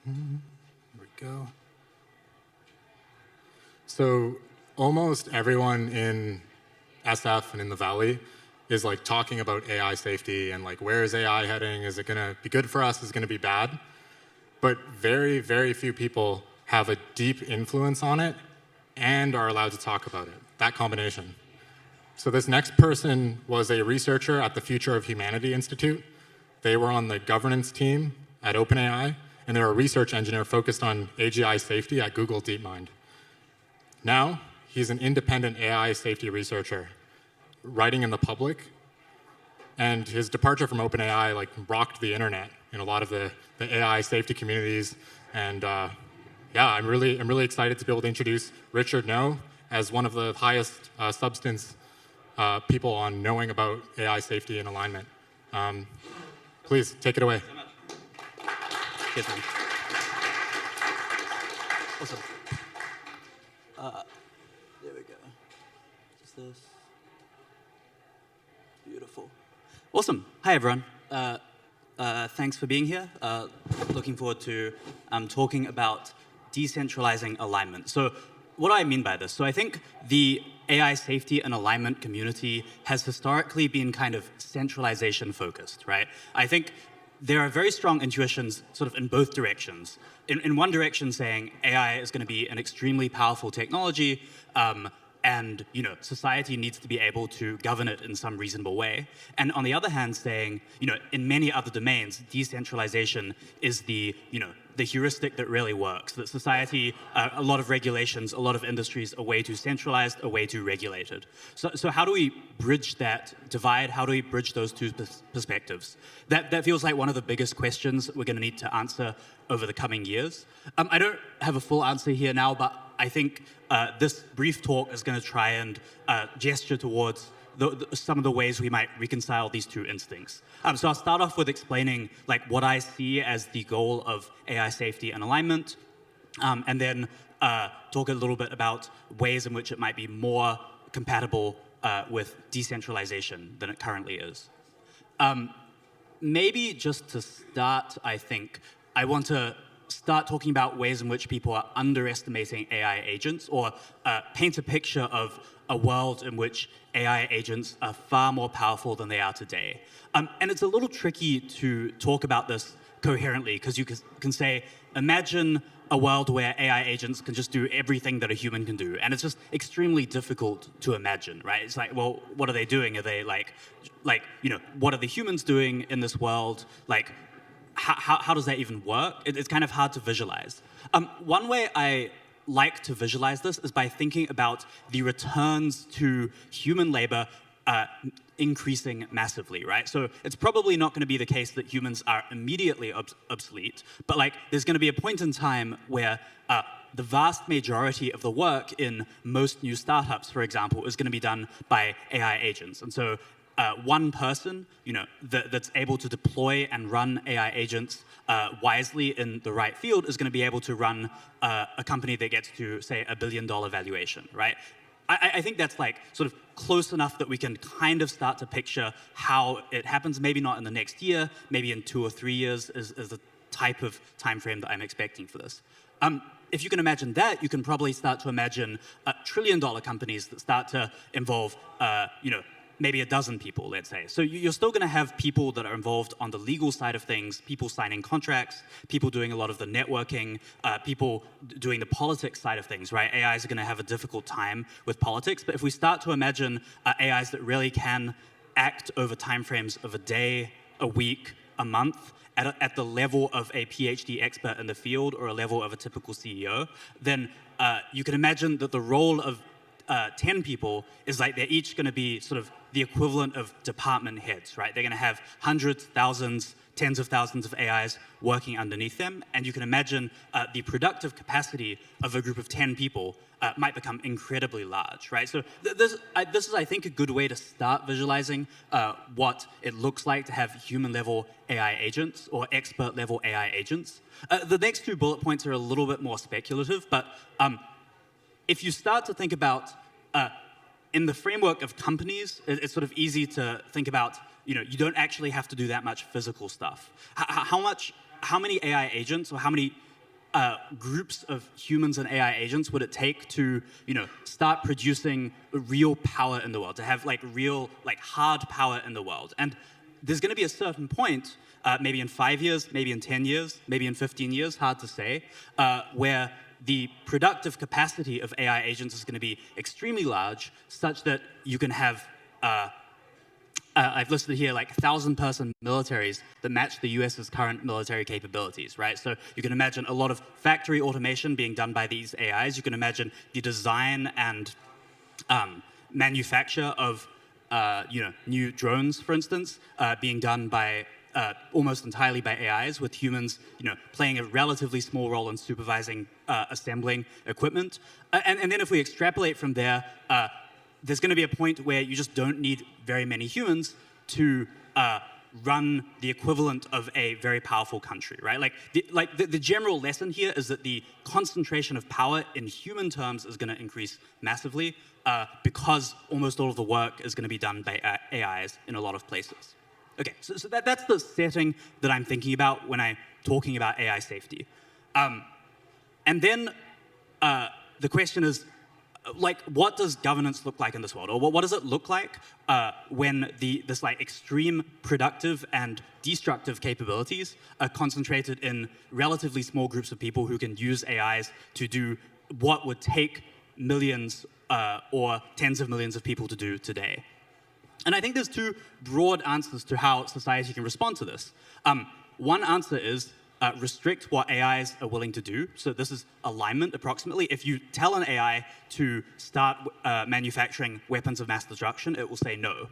There we go. So almost everyone in SF and in the Valley is like talking about AI safety and like, where is AI heading? Is it going to be good for us? Is it going to be bad? But very, very few people have a deep influence on it and are allowed to talk about it, that combination. So this next person was a researcher at the Future of Humanity Institute. They were on the governance team at OpenAI, and they were a research engineer focused on AGI safety at Google DeepMind. Now, he's an independent AI safety researcher, writing in the public, and his departure from OpenAI like rocked the internet in a lot of the AI safety communities. And yeah, I'm really excited to be able to introduce Richard No as one of the highest substance people on knowing about AI safety and alignment. Please take it away. Thank you so much. Cheers, man. Awesome. There we go. Just this. Beautiful. Awesome. Hi, everyone. Thanks for being here. Looking forward to talking about decentralizing alignment. So what do I mean by this? So I think the AI safety and alignment community has historically been kind of centralization focused, right? I think there are very strong intuitions sort of in both directions. In one direction saying AI is going to be an extremely powerful technology, and society needs to be able to govern it in some reasonable way. And on the other hand, saying, in many other domains, decentralization is the heuristic that really works. That society, a lot of regulations, a lot of industries are way too centralized, are way too regulated. So how do we bridge that divide? How do we bridge those two perspectives? That feels like one of the biggest questions we're going to need to answer over the coming years. I don't have a full answer here now, but I think this brief talk is going to try and gesture towards some of the ways we might reconcile these two instincts. So I'll start off with explaining what I see as the goal of AI safety and alignment, and then talk a little bit about ways in which it might be more compatible with decentralization than it currently is. Maybe just to start, I think, I want to start talking about ways in which people are underestimating AI agents, or paint a picture of a world in which AI agents are far more powerful than they are today. And it's a little tricky to talk about this coherently, because you can say, imagine a world where AI agents can just do everything that a human can do. And it's just extremely difficult to imagine, right? It's like, well, what are they doing? Are they what are the humans doing in this world? How does that even work? It's kind of hard to visualize. One way I like to visualize this is by thinking about the returns to human labor increasing massively, right? So it's probably not going to be the case that humans are immediately obsolete, but there's going to be a point in time where the vast majority of the work in most new startups, for example, is going to be done by AI agents. And so one person, that's able to deploy and run AI agents wisely in the right field is going to be able to run a company that gets to, say, $1 billion valuation, right? I think that's sort of close enough that we can kind of start to picture how it happens. Maybe not in the next year, maybe in 2 or 3 years is the type of time frame that I'm expecting for this. If you can imagine that, you can probably start to imagine trillion-dollar companies that start to involve, maybe a dozen people, let's say. So you're still going to have people that are involved on the legal side of things, people signing contracts, people doing a lot of the networking, people doing the politics side of things, right? AIs are going to have a difficult time with politics, but if we start to imagine AIs that really can act over timeframes of a day, a week, a month, at the level of a PhD expert in the field or a level of a typical CEO, then you can imagine that the role of 10 people is they're each going to be sort of the equivalent of department heads, right? They're going to have hundreds, thousands, tens of thousands of AIs working underneath them. And you can imagine the productive capacity of a group of 10 people might become incredibly large, right? So this is, I think, a good way to start visualizing what it looks like to have human-level AI agents or expert-level AI agents. The next 2 bullet points are a little bit more speculative, but if you start to think about, in the framework of companies, it's sort of easy to think about, you don't actually have to do that much physical stuff. How many AI agents or how many groups of humans and AI agents would it take to, start producing real power in the world, to have like real, like hard power in the world? And there's going to be a certain point, maybe in 5 years, maybe in 10 years, maybe in 15 years, hard to say, where the productive capacity of AI agents is going to be extremely large, such that you can have, I've listed here like 1,000-person militaries that match the US's current military capabilities, right? So you can imagine a lot of factory automation being done by these AIs. You can imagine the design and manufacture of new drones, for instance, being done by almost entirely by AIs, with humans, playing a relatively small role in supervising assembling equipment. And then if we extrapolate from there, there's going to be a point where you just don't need very many humans to run the equivalent of a very powerful country, right? The general lesson here is that the concentration of power in human terms is going to increase massively because almost all of the work is going to be done by AIs in a lot of places. Okay, so that's the setting that I'm thinking about when I'm talking about AI safety. And then the question is, what does governance look like in this world? Or what does it look like when this extreme productive and destructive capabilities are concentrated in relatively small groups of people who can use AIs to do what would take millions or tens of millions of people to do today? And I think there's two broad answers to how society can respond to this. One answer is restrict what AIs are willing to do. So this is alignment, approximately. If you tell an AI to start manufacturing weapons of mass destruction, it will say no.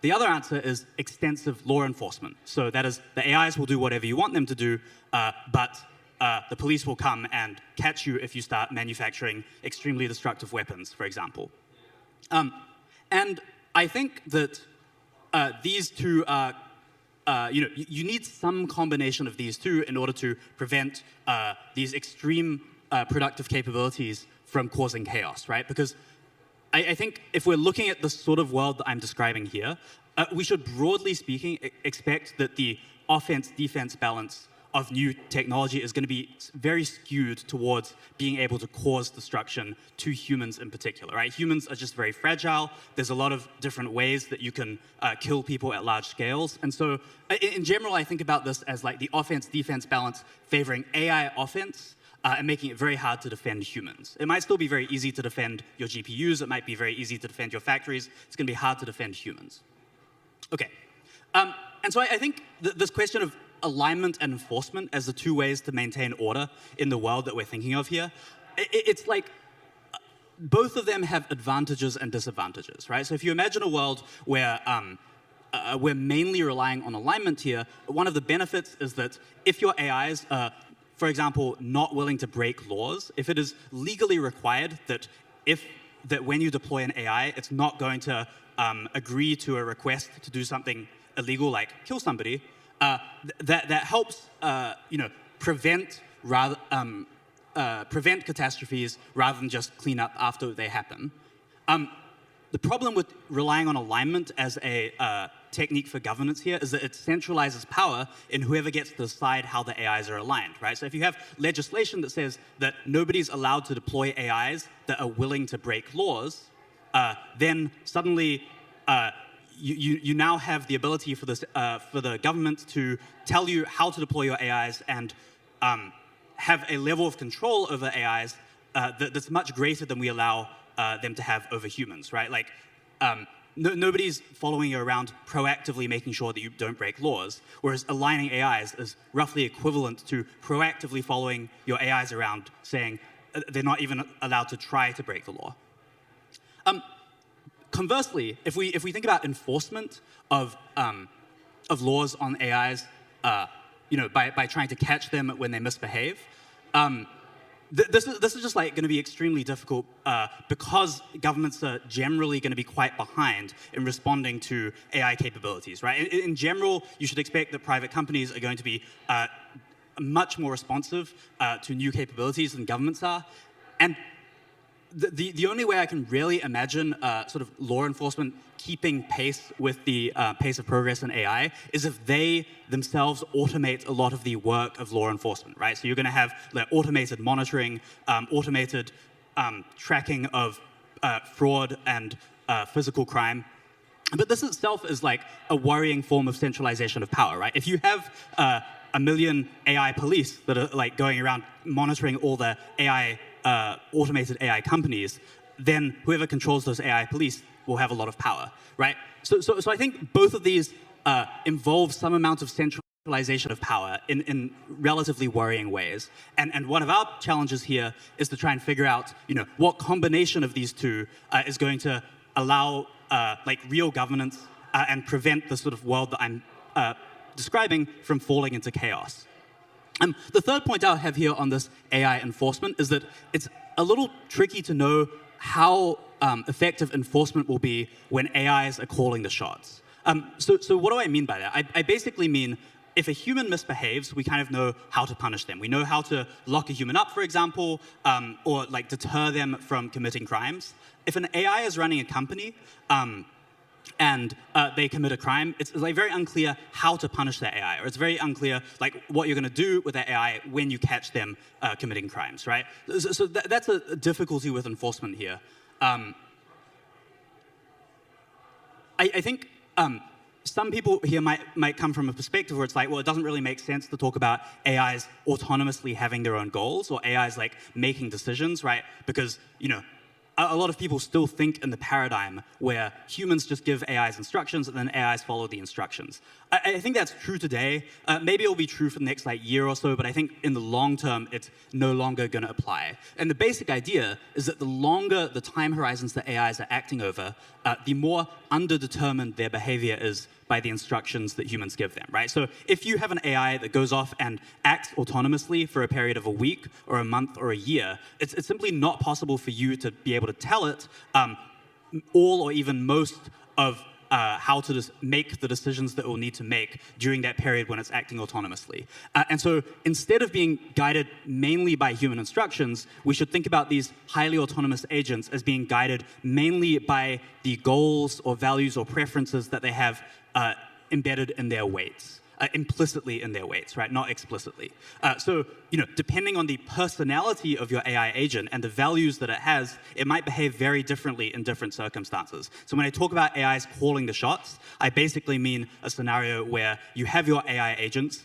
The other answer is extensive law enforcement. So that is, the AIs will do whatever you want them to do, but the police will come and catch you if you start manufacturing extremely destructive weapons, for example. And I think that these two are, you need some combination of these two in order to prevent these extreme productive capabilities from causing chaos, right? Because I think if we're looking at the sort of world that I'm describing here, we should, broadly speaking, expect that the offense-defense balance of new technology is going to be very skewed towards being able to cause destruction to humans in particular, right? Humans are just very fragile. There's a lot of different ways that you can kill people at large scales. And so in general, I think about this as like the offense-defense balance favoring AI offense and making it very hard to defend humans. It might still be very easy to defend your GPUs. It might be very easy to defend your factories. It's going to be hard to defend humans. Okay. And so I think this question of alignment and enforcement as the two ways to maintain order in the world that we're thinking of here, it's like both of them have advantages and disadvantages, right? So if you imagine a world where we're mainly relying on alignment here, one of the benefits is that if your AIs are, for example, not willing to break laws, if it is legally required that when you deploy an AI, it's not going to agree to a request to do something illegal like kill somebody, that helps prevent catastrophes rather than just clean up after they happen. The problem with relying on alignment as a technique for governance here is that it centralizes power in whoever gets to decide how the AIs are aligned, right? So if you have legislation that says that nobody's allowed to deploy AIs that are willing to break laws, then suddenly you now have the ability for the government to tell you how to deploy your AIs and have a level of control over AIs that's much greater than we allow them to have over humans, right? Like, nobody's following you around proactively making sure that you don't break laws, whereas aligning AIs is roughly equivalent to proactively following your AIs around saying they're not even allowed to try to break the law. Conversely, if we think about enforcement of laws on AIs, by trying to catch them when they misbehave, this is just like going to be extremely difficult because governments are generally going to be quite behind in responding to AI capabilities, right? In general, you should expect that private companies are going to be much more responsive to new capabilities than governments are, and the only way I can really imagine sort of law enforcement keeping pace with the pace of progress in AI is if they themselves automate a lot of the work of law enforcement, right? So you're going to have like, automated monitoring, automated tracking of fraud and physical crime. But this itself is like a worrying form of centralization of power, right? If you have a million AI police that are like going around monitoring all the AI automated AI companies, then whoever controls those AI police will have a lot of power, right? So I think both of these involve some amount of centralization of power in relatively worrying ways. And one of our challenges here is to try and figure out, what combination of these two is going to allow like real governance and prevent the sort of world that I'm describing from falling into chaos. The third point I'll have here on this AI enforcement is that it's a little tricky to know how effective enforcement will be when AIs are calling the shots. So what do I mean by that? I basically mean if a human misbehaves, we kind of know how to punish them. We know how to lock a human up, for example, or like deter them from committing crimes. If an AI is running a company, and they commit a crime, it's like very unclear how to punish that AI, or it's very unclear like what you're going to do with that AI when you catch them committing crimes, right? So that's a difficulty with enforcement here. I think some people here might come from a perspective where it's like, well, it doesn't really make sense to talk about AIs autonomously having their own goals or AIs like making decisions, right? Because a lot of people still think in the paradigm where humans just give AIs instructions and then AIs follow the instructions. I think that's true today. Maybe it'll be true for the next year or so, but I think in the long term, it's no longer going to apply. And the basic idea is that the longer the time horizons that AIs are acting over, the more underdetermined their behavior is by the instructions that humans give them, right? So if you have an AI that goes off and acts autonomously for a period of a week or a month or a year, it's simply not possible for you to be able to tell it all or even most of how to just make the decisions that it will need to make during that period when it's acting autonomously. And so instead of being guided mainly by human instructions, we should think about these highly autonomous agents as being guided mainly by the goals or values or preferences that they have embedded in their weights. Implicitly in their weights, right? Not explicitly. So, depending on the personality of your AI agent and the values that it has, it might behave very differently in different circumstances. So when I talk about AIs calling the shots, I basically mean a scenario where you have your AI agents,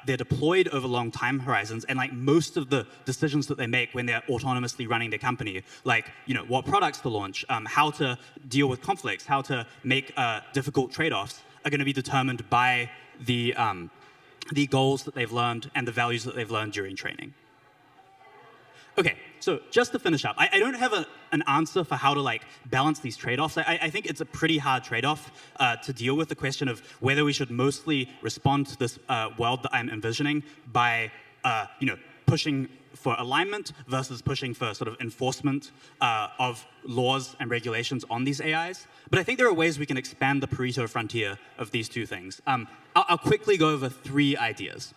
they're deployed over long time horizons, and like most of the decisions that they make when they're autonomously running their company, like what products to launch, how to deal with conflicts, how to make difficult trade-offs, are going to be determined by the goals that they've learned and the values that they've learned during training. Okay, so just to finish up, I don't have an answer for how to balance these trade-offs. I think it's a pretty hard trade-off to deal with the question of whether we should mostly respond to this world that I'm envisioning by pushing for alignment versus pushing for sort of enforcement of laws and regulations on these AIs. But I think there are ways we can expand the Pareto frontier of these two things. I'll quickly go over 3 ideas.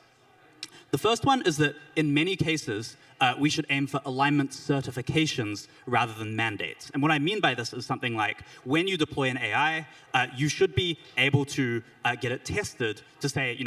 The first one is that in many cases, we should aim for alignment certifications rather than mandates. And what I mean by this is something like when you deploy an AI, you should be able to get it tested to say,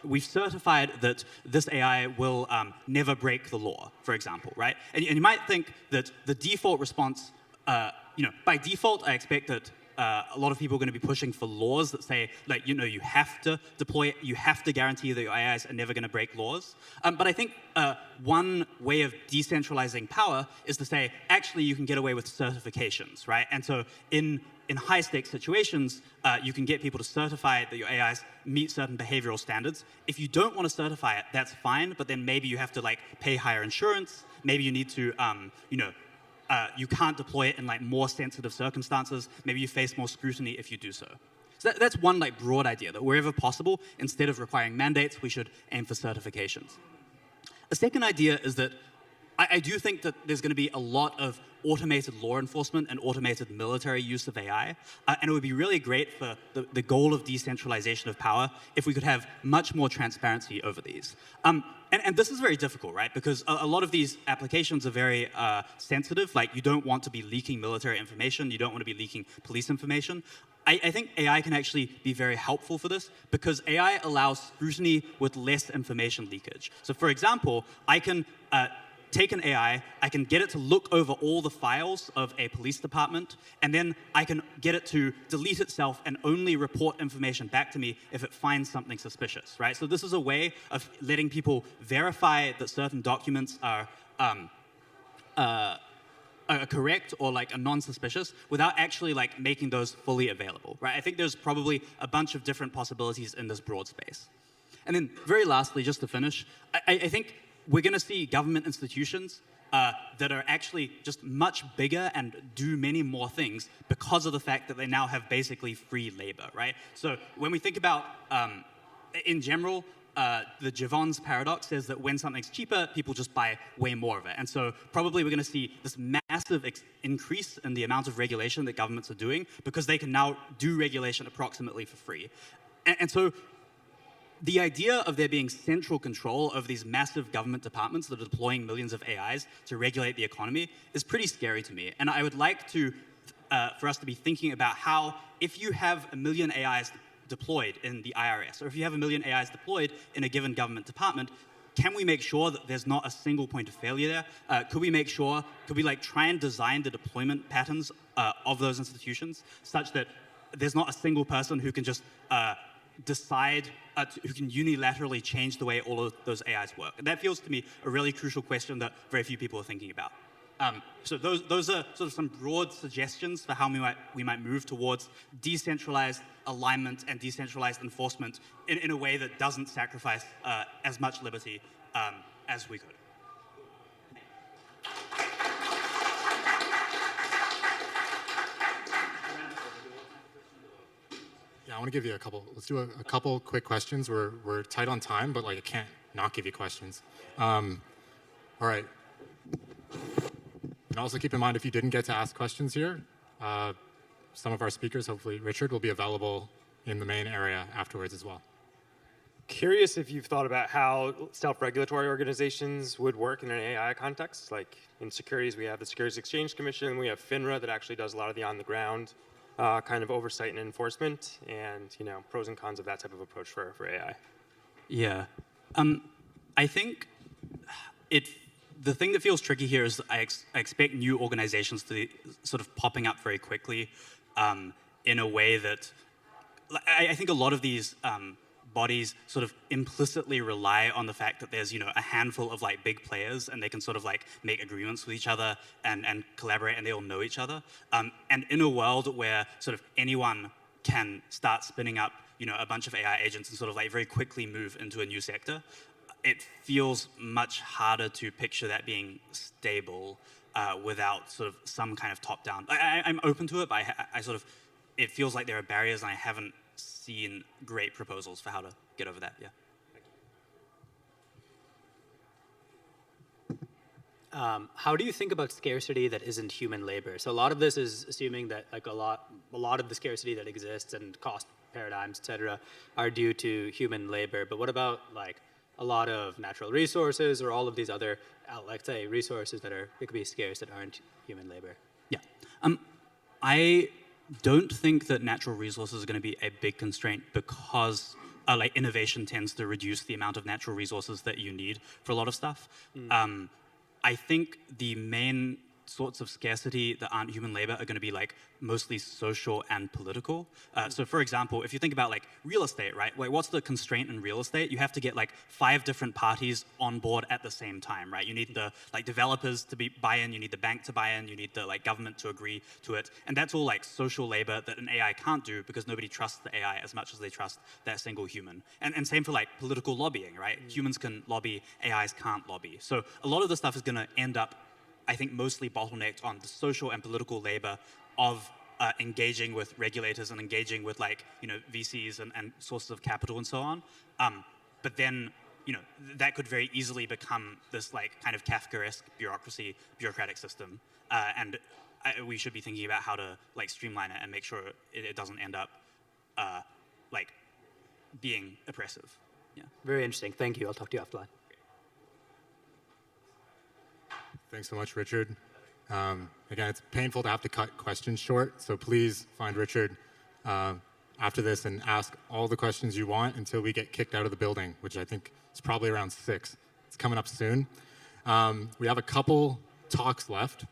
we've certified that this AI will never break the law, for example, right? And you might think that the default response, by default, I expect that a lot of people are going to be pushing for laws that say, you have to deploy it, you have to guarantee that your AIs are never going to break laws. But I think one way of decentralizing power is to say, actually, you can get away with certifications, right? And so in high-stakes situations, you can get people to certify that your AIs meet certain behavioral standards. If you don't want to certify it, that's fine, but then maybe you have to pay higher insurance. Maybe you need to, you can't deploy it in more sensitive circumstances. Maybe you face more scrutiny if you do so. So that's one broad idea, that wherever possible, instead of requiring mandates, we should aim for certifications. A second idea is that I do think that there's going to be a lot of automated law enforcement and automated military use of AI. And it would be really great for the goal of decentralization of power if we could have much more transparency over these. And this is very difficult, right? Because a lot of these applications are very sensitive. Like, you don't want to be leaking military information. You don't want to be leaking police information. I think AI can actually be very helpful for this because AI allows scrutiny with less information leakage. So for example, I can take an AI, I can get it to look over all the files of a police department, and then I can get it to delete itself and only report information back to me if it finds something suspicious, right? So this is a way of letting people verify that certain documents are correct or like are non-suspicious without actually like making those fully available, right? I think there's probably a bunch of different possibilities in this broad space. And then very lastly, just to finish, I think we're going to see government institutions that are actually just much bigger and do many more things because of the fact that they now have basically free labor, right? So when we think about, in general, the Jevons paradox says that when something's cheaper, people just buy way more of it. And so probably we're going to see this massive increase in the amount of regulation that governments are doing because they can now do regulation approximately for free. And so the idea of there being central control of these massive government departments that are deploying millions of AIs to regulate the economy is pretty scary to me. And I would like to, for us to be thinking about how, if you have 1 million AIs deployed in the IRS, or if you have 1 million AIs deployed in a given government department, can we make sure that there's not a single point of failure there? Could we like try and design the deployment patterns of those institutions such that there's not a single person who can just decide, who can unilaterally change the way all of those AIs work? And that feels to me a really crucial question that very few people are thinking about. So those are sort of some broad suggestions for how we might move towards decentralized alignment and decentralized enforcement in a way that doesn't sacrifice as much liberty as we could. Yeah, I want to give you a couple. Let's do a couple quick questions. We're tight on time, but like I can't not give you questions. All right. And also keep in mind, if you didn't get to ask questions here, some of our speakers, hopefully Richard, will be available in the main area afterwards as well. Curious if you've thought about how self-regulatory organizations would work in an AI context. Like in securities, we have the Securities Exchange Commission, we have FINRA that actually does a lot of the on-the-ground kind of oversight and enforcement, and pros and cons of that type of approach for AI. Yeah, I think the thing that feels tricky here is I expect new organizations to be sort of popping up very quickly in a way that I think a lot of these bodies sort of implicitly rely on the fact that there's a handful of like big players and they can sort of like make agreements with each other and collaborate and they all know each other. And in a world where sort of anyone can start spinning up a bunch of AI agents and sort of like very quickly move into a new sector, it feels much harder to picture that being stable without sort of some kind of top-down. I'm open to it, but it feels like there are barriers, and I haven't seen great proposals for how to get over that. Yeah. How do you think about scarcity that isn't human labor? So a lot of this is assuming that like a lot of the scarcity that exists and cost paradigms, et cetera, are due to human labor. But what about like a lot of natural resources or all of these other, let's say, resources that could be scarce that aren't human labor? Yeah. I don't think that natural resources are going to be a big constraint because like innovation tends to reduce the amount of natural resources that you need for a lot of stuff. I think the main sorts of scarcity that aren't human labor are going to be like mostly social and political. So for example, if you think about like real estate, right? Like what's the constraint in real estate? You have to get like 5 different parties on board at the same time, right? You need the like developers to buy in, you need the bank to buy in, you need the like government to agree to it. And that's all like social labor that an AI can't do because nobody trusts the AI as much as they trust that single human. And same for like political lobbying, right? Humans can lobby, AIs can't lobby. So a lot of the stuff is going to end up, I think, mostly bottlenecked on the social and political labor of engaging with regulators and engaging with like VCs and sources of capital and so on. But then that could very easily become this like kind of Kafkaesque bureaucratic system, and we should be thinking about how to like streamline it and make sure it doesn't end up like being oppressive. Yeah. Very interesting. Thank you. I'll talk to you offline. Thanks so much, Richard. Again, it's painful to have to cut questions short, so please find Richard after this and ask all the questions you want until we get kicked out of the building, which I think is probably around 6. It's coming up soon. We have a couple talks left.